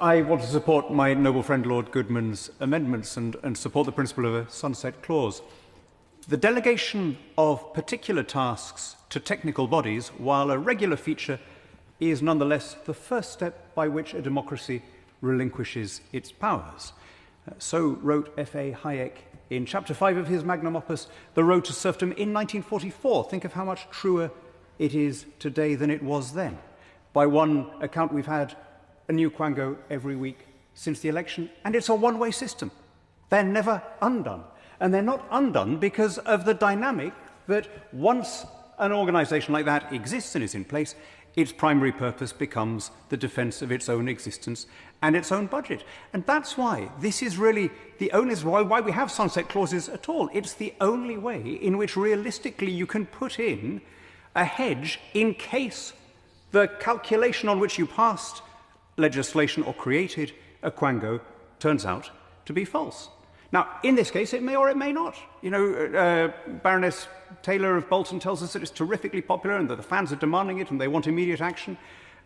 I want to support my noble friend Lord Goodman's amendments and support the principle of a sunset clause. The delegation of particular tasks to technical bodies, while a regular feature, is nonetheless the first step by which a democracy relinquishes its powers. So wrote F.A. Hayek in Chapter 5 of his magnum opus, The Road to Serfdom, in 1944. Think of how much truer it is today than it was then. By one account, we've had a new quango every week since the election, and it's a one-way system. They're never undone. And they're not undone because of the dynamic that once an organisation like that exists and is in place, its primary purpose becomes the defence of its own existence and its own budget. And that's why this is really the only why we have sunset clauses at all. It's the only way in which realistically you can put in a hedge in case the calculation on which you passed legislation or created a quango turns out to be false. Now, in this case, it may or it may not. You know, Baroness Taylor of Bolton tells us that it's terrifically popular and that the fans are demanding it and they want immediate action.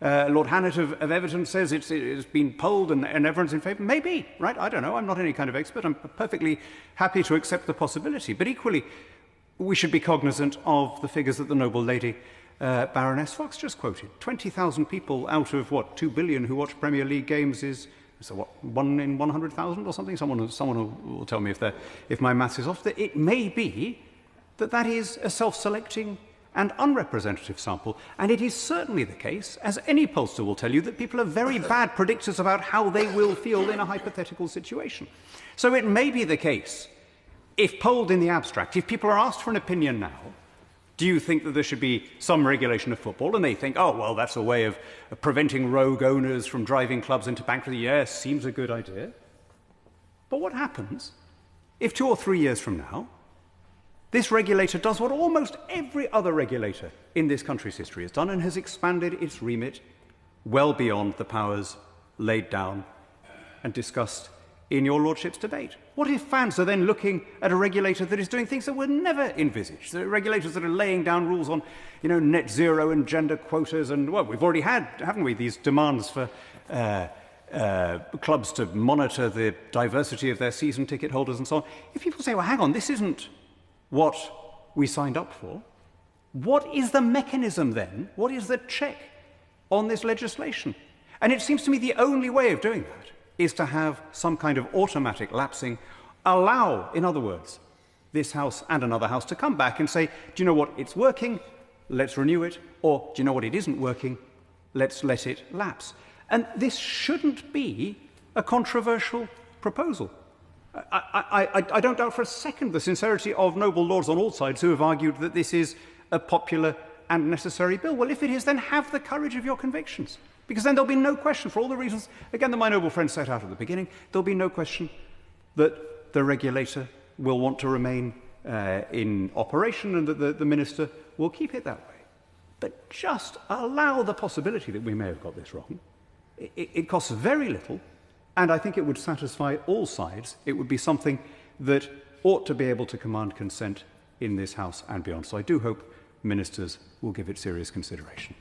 Lord Hannett of Everton says it's been polled and everyone's in favour. Maybe, right? I don't know. I'm not any kind of expert. I'm perfectly happy to accept the possibility. But equally, we should be cognizant of the figures that the noble lady Baroness Fox just quoted. 20,000 people out of, 2 billion who watch Premier League games is... So what, 1 in 100,000 or something? Someone will tell me if my maths is off. It may be that is a self-selecting and unrepresentative sample. And it is certainly the case, as any pollster will tell you, that people are very bad predictors about how they will feel in a hypothetical situation. So it may be the case, if polled in the abstract, if people are asked for an opinion now, do you think that there should be some regulation of football? And they think, oh, well, that's a way of preventing rogue owners from driving clubs into bankruptcy. Yes, seems a good idea. But what happens if 2 or 3 years from now, this regulator does what almost every other regulator in this country's history has done and has expanded its remit well beyond the powers laid down and discussed in your lordship's debate? What if fans are then looking at a regulator that is doing things that were never envisaged? The regulators that are laying down rules on, net zero and gender quotas, and well, we've already had, haven't we, these demands for clubs to monitor the diversity of their season ticket holders and so on. If people say, well, hang on, this isn't what we signed up for, what is the mechanism then? What is the check on this legislation? And it seems to me the only way of doing that is to have some kind of automatic lapsing, allow, in other words, this House and another House to come back and say, do you know what, it's working, let's renew it, or do you know what, it isn't working, let's let it lapse. And this shouldn't be a controversial proposal. I don't doubt for a second the sincerity of noble lords on all sides who have argued that this is a popular and necessary bill. Well, if it is, then have the courage of your convictions. Because then there'll be no question, for all the reasons, again, that my noble friend set out at the beginning, there'll be no question that the regulator will want to remain in operation and that the minister will keep it that way. But just allow the possibility that we may have got this wrong. It costs very little, and I think it would satisfy all sides. It would be something that ought to be able to command consent in this House and beyond. So I do hope ministers will give it serious consideration.